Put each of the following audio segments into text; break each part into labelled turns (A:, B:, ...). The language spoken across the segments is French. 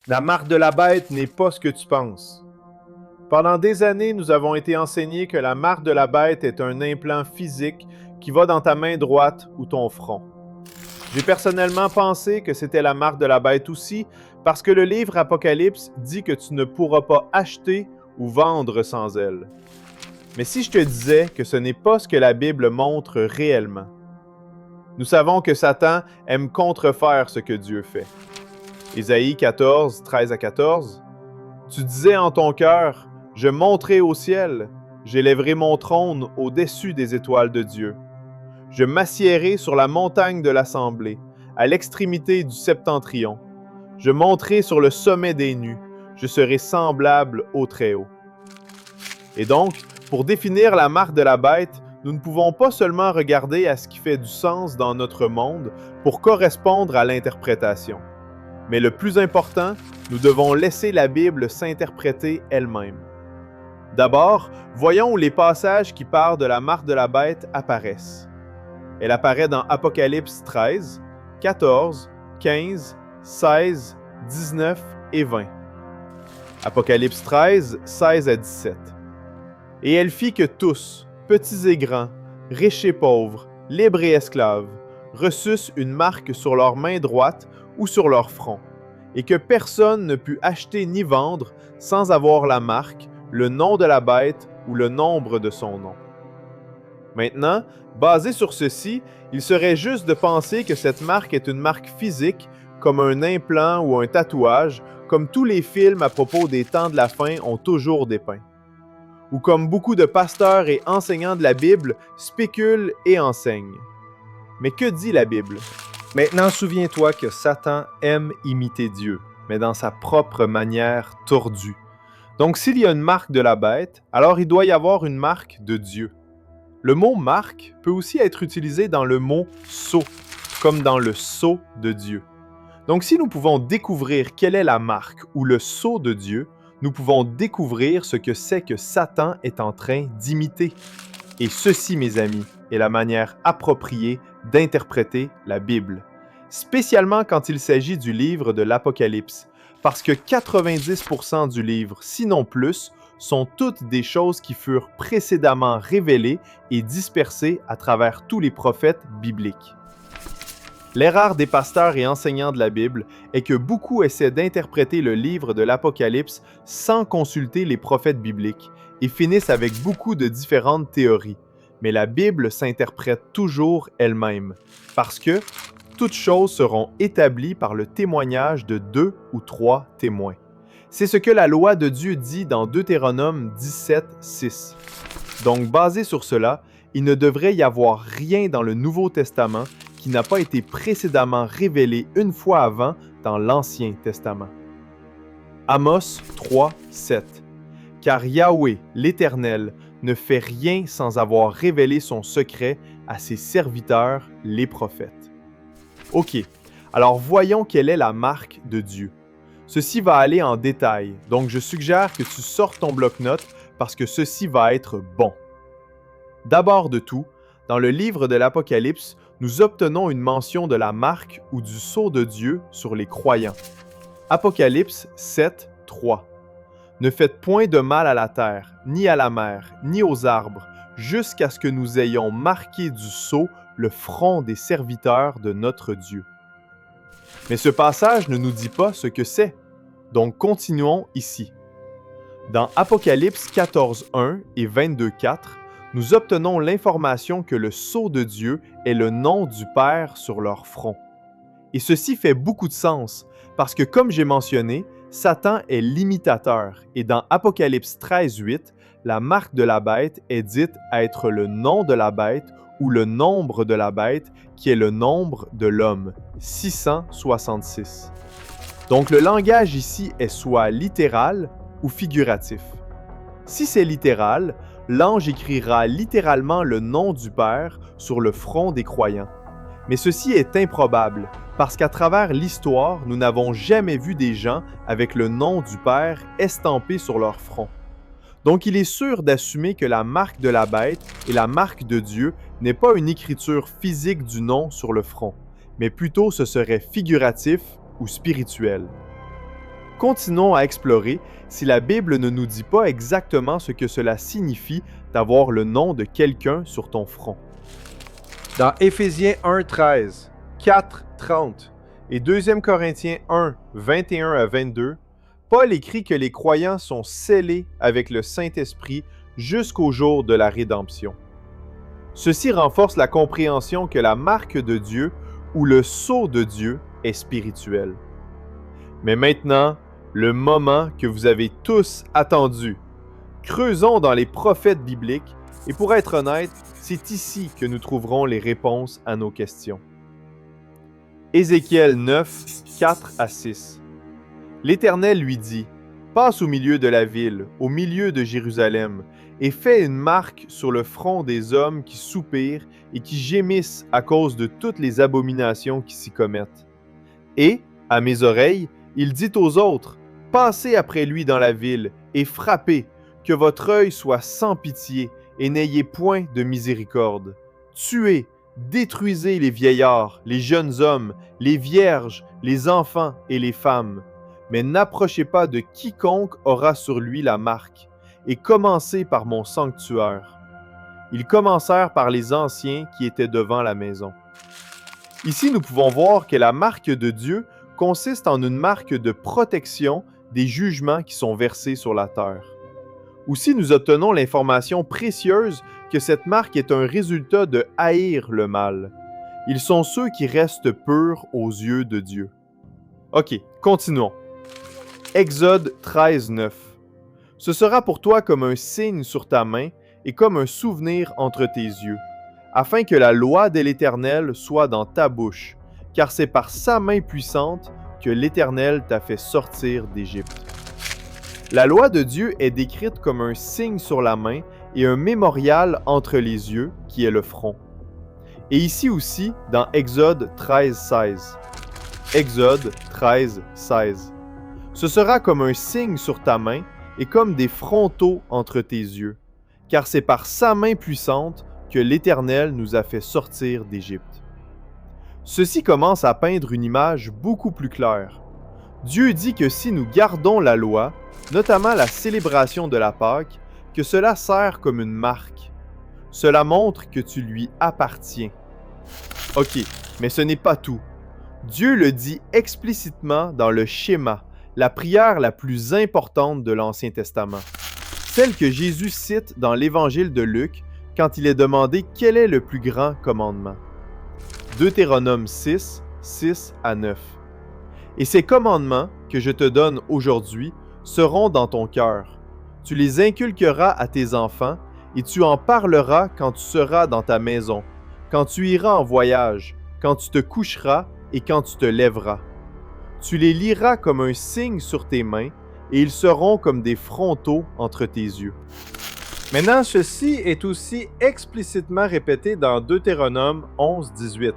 A: La marque de la bête n'est pas ce que tu penses. Pendant des années, nous avons été enseignés que la marque de la bête est un implant physique qui va dans ta main droite ou ton front. J'ai personnellement pensé que c'était la marque de la bête aussi, parce que le livre Apocalypse dit que tu ne pourras pas acheter ou vendre sans elle. Mais si je te disais que ce n'est pas ce que la Bible montre réellement? Nous savons que Satan aime contrefaire ce que Dieu fait. Ésaïe 14, 13 à 14. Tu disais en ton cœur, je monterai au ciel, j'élèverai mon trône au-dessus des étoiles de Dieu. Je m'assiérai sur la montagne de l'assemblée, à l'extrémité du septentrion. Je monterai sur le sommet des nues, je serai semblable au Très-Haut. Et donc, pour définir la marque de la bête, nous ne pouvons pas seulement regarder à ce qui fait du sens dans notre monde pour correspondre à l'interprétation. Mais le plus important, nous devons laisser la Bible s'interpréter elle-même. D'abord, voyons où les passages qui parlent de la marque de la bête apparaissent. Elle apparaît dans Apocalypse 13, 14, 15, 16, 19 et 20. Apocalypse 13, 16 à 17. Et elle fit que tous, petits et grands, riches et pauvres, libres et esclaves, reçussent une marque sur leur main droite ou sur leur front, et que personne ne put acheter ni vendre sans avoir la marque, le nom de la bête ou le nombre de son nom. Maintenant, basé sur ceci, il serait juste de penser que cette marque est une marque physique, comme un implant ou un tatouage, comme tous les films à propos des temps de la fin ont toujours dépeint. Ou comme beaucoup de pasteurs et enseignants de la Bible spéculent et enseignent. Mais que dit la Bible?
B: Maintenant, souviens-toi que Satan aime imiter Dieu, mais dans sa propre manière tordue. Donc, s'il y a une marque de la bête, alors il doit y avoir une marque de Dieu. Le mot « marque » peut aussi être utilisé dans le mot « sceau », comme dans le sceau de Dieu. Donc, si nous pouvons découvrir quelle est la marque ou le sceau de Dieu, nous pouvons découvrir ce que c'est que Satan est en train d'imiter. Et ceci, mes amis, est la manière appropriée d'interpréter la Bible, spécialement quand il s'agit du livre de l'Apocalypse, parce que 90% du livre, sinon plus, sont toutes des choses qui furent précédemment révélées et dispersées à travers tous les prophètes bibliques. L'erreur des pasteurs et enseignants de la Bible est que beaucoup essaient d'interpréter le livre de l'Apocalypse sans consulter les prophètes bibliques et finissent avec beaucoup de différentes théories. Mais la Bible s'interprète toujours elle-même, parce que toutes choses seront établies par le témoignage de 2 ou 3 témoins. C'est ce que la loi de Dieu dit dans Deutéronome 17, 6. Donc, basé sur cela, il ne devrait y avoir rien dans le Nouveau Testament qui n'a pas été précédemment révélé une fois avant dans l'Ancien Testament. Amos 3, 7. Car Yahweh, l'Éternel, ne fait rien sans avoir révélé son secret à ses serviteurs, les prophètes. Ok, alors voyons quelle est la marque de Dieu. Ceci va aller en détail, donc je suggère que tu sortes ton bloc-notes parce que ceci va être bon. D'abord de tout, dans le livre de l'Apocalypse, nous obtenons une mention de la marque ou du sceau de Dieu sur les croyants. Apocalypse 7, 3. Ne faites point de mal à la terre, ni à la mer, ni aux arbres, jusqu'à ce que nous ayons marqué du sceau le front des serviteurs de notre Dieu. Mais ce passage ne nous dit pas ce que c'est, donc continuons ici. Dans Apocalypse 14, 1 et 22, 4, nous obtenons l'information que le sceau de Dieu est le nom du Père sur leur front. Et ceci fait beaucoup de sens, parce que comme j'ai mentionné, Satan est l'imitateur, et dans Apocalypse 13, 8, la marque de la bête est dite être le nom de la bête ou le nombre de la bête, qui est le nombre de l'homme, 666. Donc le langage ici est soit littéral ou figuratif. Si c'est littéral, l'ange écrira littéralement le nom du Père sur le front des croyants. Mais ceci est improbable, parce qu'à travers l'histoire, nous n'avons jamais vu des gens avec le nom du Père estampé sur leur front. Donc il est sûr d'assumer que la marque de la bête et la marque de Dieu n'est pas une écriture physique du nom sur le front, mais plutôt ce serait figuratif ou spirituel. continuons à explorer si la Bible ne nous dit pas exactement ce que cela signifie d'avoir le nom de quelqu'un sur ton front.
A: Dans Éphésiens 1:13, 4:30 et 2 Corinthiens 1, 21 à 22, Paul écrit que les croyants sont scellés avec le Saint-Esprit jusqu'au jour de la rédemption. Ceci renforce la compréhension que la marque de Dieu ou le sceau de Dieu est spirituel. Mais maintenant, le moment que vous avez tous attendu. Creusons dans les prophètes bibliques et pour être honnête, c'est ici que nous trouverons les réponses à nos questions. Ézéchiel 9, 4 à 6. L'Éternel lui dit, « Passe au milieu de la ville, au milieu de Jérusalem, et fais une marque sur le front des hommes qui soupirent et qui gémissent à cause de toutes les abominations qui s'y commettent. Et, à mes oreilles, il dit aux autres, « Passez après lui dans la ville et frappez, que votre œil soit sans pitié et n'ayez point de miséricorde. Tuez, détruisez les vieillards, les jeunes hommes, les vierges, les enfants et les femmes. Mais n'approchez pas de quiconque aura sur lui la marque, et commencez par mon sanctuaire. » Ils commencèrent par les anciens qui étaient devant la maison. Ici, nous pouvons voir que la marque de Dieu consiste en une marque de protection des jugements qui sont versés sur la terre. Aussi, nous obtenons l'information précieuse que cette marque est un résultat de haïr le mal. Ils sont ceux qui restent purs aux yeux de Dieu. Ok, continuons. Exode 13, 9. Ce sera pour toi comme un signe sur ta main et comme un souvenir entre tes yeux, afin que la loi de l'Éternel soit dans ta bouche, car c'est par sa main puissante que l'Éternel t'a fait sortir d'Égypte. La loi de Dieu est décrite comme un signe sur la main et un mémorial entre les yeux, qui est le front. Et ici aussi, dans Exode 13, 16. Exode 13, 16. Ce sera comme un signe sur ta main et comme des frontaux entre tes yeux, car c'est par sa main puissante que l'Éternel nous a fait sortir d'Égypte. Ceci commence à peindre une image beaucoup plus claire. Dieu dit que si nous gardons la loi, notamment la célébration de la Pâque, que cela sert comme une marque. Cela montre que tu lui appartiens. Ok, mais ce n'est pas tout. Dieu le dit explicitement dans le schéma, la prière la plus importante de l'Ancien Testament, celle que Jésus cite dans l'Évangile de Luc quand il est demandé quel est le plus grand commandement. Deutéronome 6, 6 à 9. Et ces commandements que je te donne aujourd'hui seront dans ton cœur. Tu les inculqueras à tes enfants et tu en parleras quand tu seras dans ta maison, quand tu iras en voyage, quand tu te coucheras et quand tu te lèveras. Tu les liras comme un signe sur tes mains et ils seront comme des frontaux entre tes yeux. Maintenant, ceci est aussi explicitement répété dans Deutéronome 11, 18.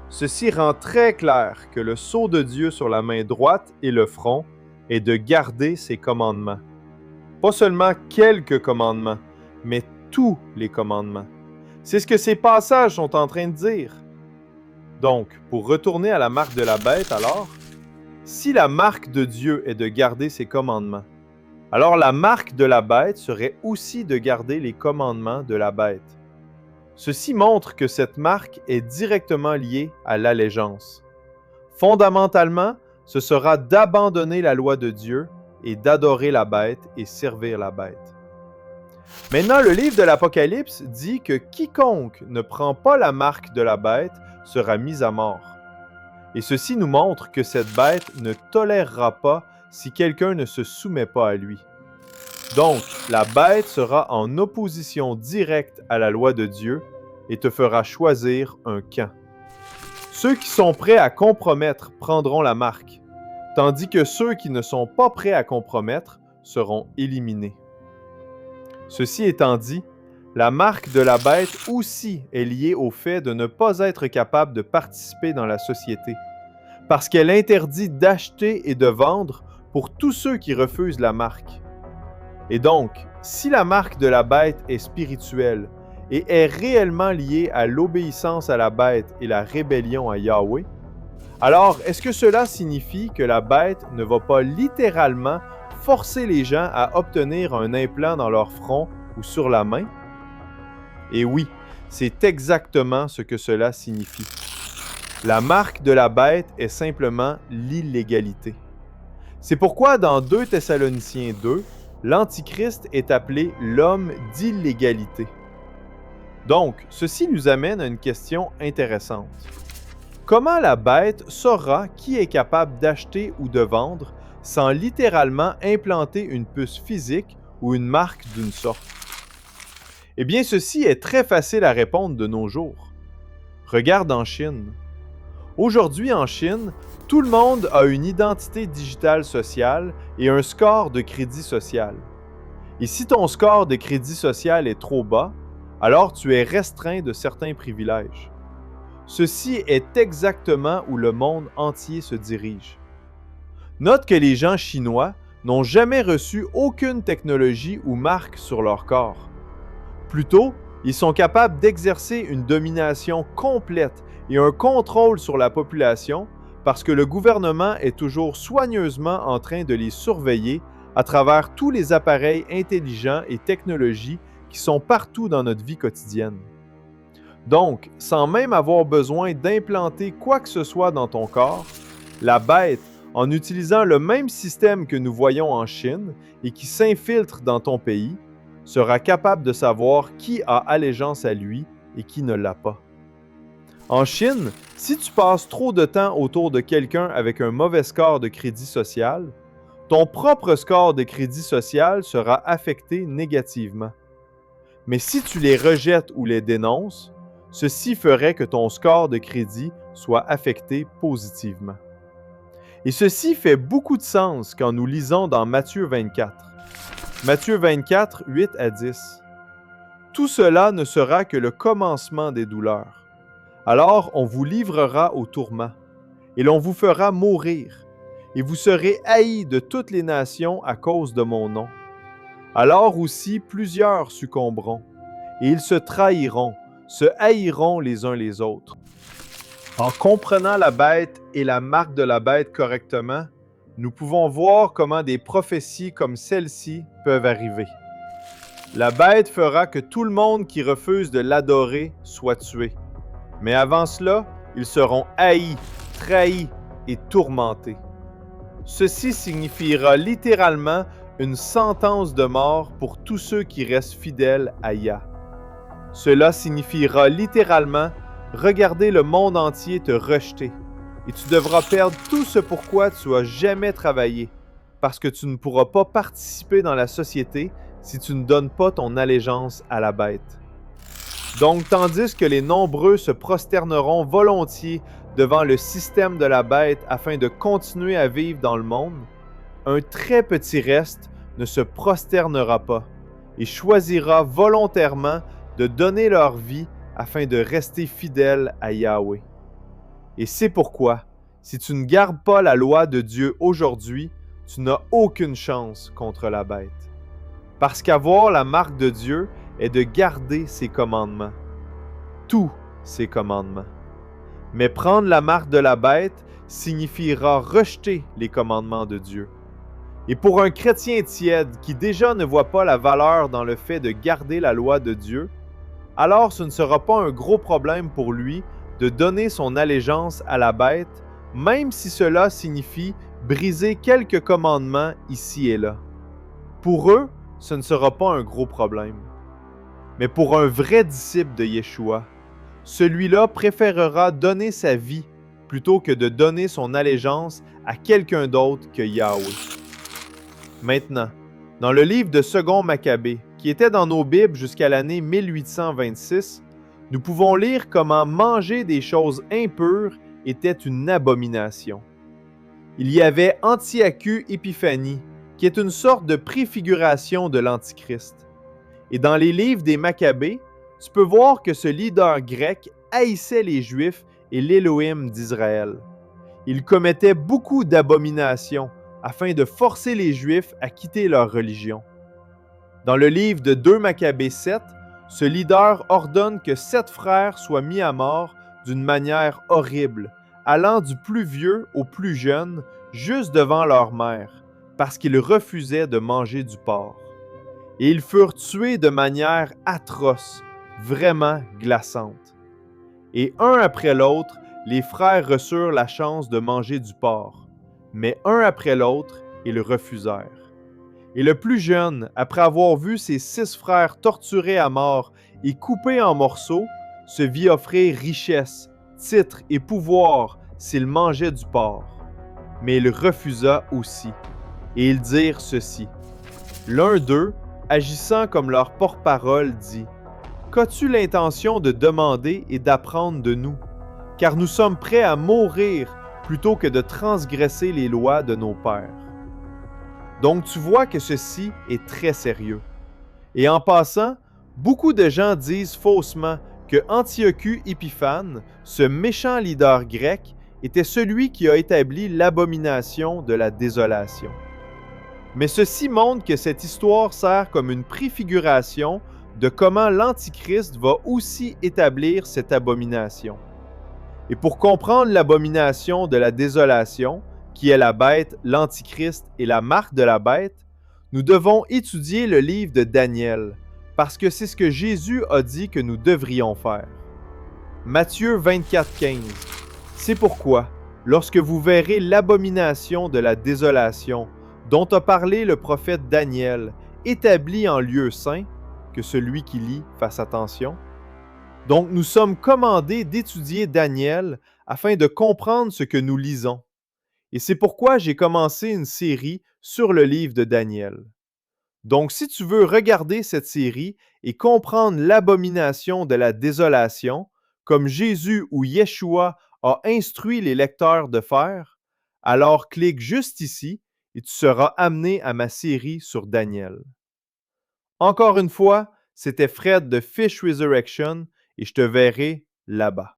A: Ceci rend très clair que le sceau de Dieu sur la main droite et le front est de garder ses commandements. Pas seulement quelques commandements, mais tous les commandements. C'est ce que ces passages sont en train de dire. Donc, pour retourner à la marque de la bête alors, si la marque de Dieu est de garder ses commandements, alors la marque de la bête serait aussi de garder les commandements de la bête. Ceci montre que cette marque est directement liée à l'allégeance. Fondamentalement, ce sera d'abandonner la loi de Dieu et d'adorer la bête et servir la bête. Maintenant, le livre de l'Apocalypse dit que quiconque ne prend pas la marque de la bête sera mis à mort. Et ceci nous montre que cette bête ne tolérera pas si quelqu'un ne se soumet pas à lui. Donc, la bête sera en opposition directe à la loi de Dieu et te fera choisir un camp. Ceux qui sont prêts à compromettre prendront la marque, tandis que ceux qui ne sont pas prêts à compromettre seront éliminés. Ceci étant dit, la marque de la bête aussi est liée au fait de ne pas être capable de participer dans la société, parce qu'elle interdit d'acheter et de vendre pour tous ceux qui refusent la marque. Et donc, si la marque de la bête est spirituelle et est réellement liée à l'obéissance à la bête et la rébellion à Yahweh,
B: Alors, est-ce que cela signifie que la bête ne va pas littéralement forcer les gens à obtenir un implant dans leur front ou sur la main? Et oui, c'est exactement ce que cela signifie. La marque de la bête est simplement l'illégalité. C'est pourquoi dans 2 Thessaloniciens 2, l'Antichrist est appelé l'homme d'illégalité. Donc, ceci nous amène à une question intéressante. Comment la bête saura qui est capable d'acheter ou de vendre sans littéralement implanter une puce physique ou une marque d'une sorte? Eh bien, ceci est très facile à répondre de nos jours. Regarde en Chine. Aujourd'hui en Chine, tout le monde a une identité digitale sociale et un score de crédit social. Et si ton score de crédit social est trop bas, alors tu es restreint de certains privilèges. Ceci est exactement où le monde entier se dirige. Note que les gens chinois n'ont jamais reçu aucune technologie ou marque sur leur corps. Plutôt, ils sont capables d'exercer une domination complète et un contrôle sur la population parce que le gouvernement est toujours soigneusement en train de les surveiller à travers tous les appareils intelligents et technologies qui sont partout dans notre vie quotidienne. Donc, sans même avoir besoin d'implanter quoi que ce soit dans ton corps, la bête, en utilisant le même système que nous voyons en Chine et qui s'infiltre dans ton pays, sera capable de savoir qui a allégeance à lui et qui ne l'a pas. En Chine, si tu passes trop de temps autour de quelqu'un avec un mauvais score de crédit social, ton propre score de crédit social sera affecté négativement. Mais si tu les rejettes ou les dénonces, ceci ferait que ton score de crédit soit affecté positivement. Et ceci fait beaucoup de sens quand nous lisons dans Matthieu 24. Matthieu 24, 8 à 10. Tout cela ne sera que le commencement des douleurs. Alors on vous livrera au tourment, et l'on vous fera mourir, et vous serez haïs de toutes les nations à cause de mon nom. Alors aussi plusieurs succomberont, et ils se trahiront, se haïront les uns les autres. En comprenant la bête et la marque de la bête correctement, nous pouvons voir comment des prophéties comme celle-ci peuvent arriver. La bête fera que tout le monde qui refuse de l'adorer soit tué. Mais avant cela, ils seront haïs, trahis et tourmentés. Ceci signifiera littéralement une sentence de mort pour tous ceux qui restent fidèles à Yah. Cela signifiera littéralement regarder le monde entier te rejeter et tu devras perdre tout ce pour quoi tu as jamais travaillé parce que tu ne pourras pas participer dans la société si tu ne donnes pas ton allégeance à la bête. Donc, tandis que les nombreux se prosterneront volontiers devant le système de la bête afin de continuer à vivre dans le monde, un très petit reste ne se prosternera pas et choisira volontairement de donner leur vie afin de rester fidèles à Yahweh. Et c'est pourquoi, si tu ne gardes pas la loi de Dieu aujourd'hui, tu n'as aucune chance contre la bête. Parce qu'avoir la marque de Dieu est de garder ses commandements. Tous ses commandements. Mais prendre la marque de la bête signifiera rejeter les commandements de Dieu. Et pour un chrétien tiède qui déjà ne voit pas la valeur dans le fait de garder la loi de Dieu, alors ce ne sera pas un gros problème pour lui de donner son allégeance à la bête, même si cela signifie briser quelques commandements ici et là. Pour eux, ce ne sera pas un gros problème. Mais pour un vrai disciple de Yeshua, celui-là préférera donner sa vie plutôt que de donner son allégeance à quelqu'un d'autre que Yahweh. Maintenant, dans le livre de 2 Maccabées, qui était dans nos Bibles jusqu'à l'année 1826, nous pouvons lire comment manger des choses impures était une abomination. Il y avait Antiochus Épiphanie, qui est une sorte de préfiguration de l'Antichrist. Et dans les livres des Maccabées, tu peux voir que ce leader grec haïssait les Juifs et l'Élohim d'Israël. Il commettait beaucoup d'abominations afin de forcer les Juifs à quitter leur religion. Dans le livre de 2 Maccabées 7, ce leader ordonne que 7 frères soient mis à mort d'une manière horrible, allant du plus vieux au plus jeune, juste devant leur mère, parce qu'ils refusaient de manger du porc. Et ils furent tués de manière atroce, vraiment glaçante. Et un après l'autre, les frères reçurent la chance de manger du porc, mais un après l'autre, ils refusèrent. Et le plus jeune, après avoir vu ses 6 frères torturés à mort et coupés en morceaux, se vit offrir richesse, titre et pouvoir s'il mangeait du porc. Mais il refusa aussi. Et ils dirent ceci. L'un d'eux, agissant comme leur porte-parole, dit « Qu'as-tu l'intention de demander et d'apprendre de nous? Car nous sommes prêts à mourir plutôt que de transgresser les lois de nos pères. » Donc tu vois que ceci est très sérieux. Et en passant, beaucoup de gens disent faussement que Antiochus Épiphane, ce méchant leader grec, était celui qui a établi l'abomination de la désolation. Mais ceci montre que cette histoire sert comme une préfiguration de comment l'Antichrist va aussi établir cette abomination. Et pour comprendre l'abomination de la désolation, qui est la bête, l'Antichrist et la marque de la bête, nous devons étudier le livre de Daniel, parce que c'est ce que Jésus a dit que nous devrions faire. Matthieu 24,15. C'est pourquoi, lorsque vous verrez l'abomination de la désolation, dont a parlé le prophète Daniel, établi en lieu saint, que celui qui lit fasse attention. Donc nous sommes commandés d'étudier Daniel afin de comprendre ce que nous lisons. Et c'est pourquoi j'ai commencé une série sur le livre de Daniel. Donc si tu veux regarder cette série et comprendre l'abomination de la désolation, comme Jésus ou Yeshua a instruit les lecteurs de faire, alors clique juste ici et tu seras amené à ma série sur Daniel. Encore une fois, c'était Fred de Fish Resurrection et je te verrai là-bas.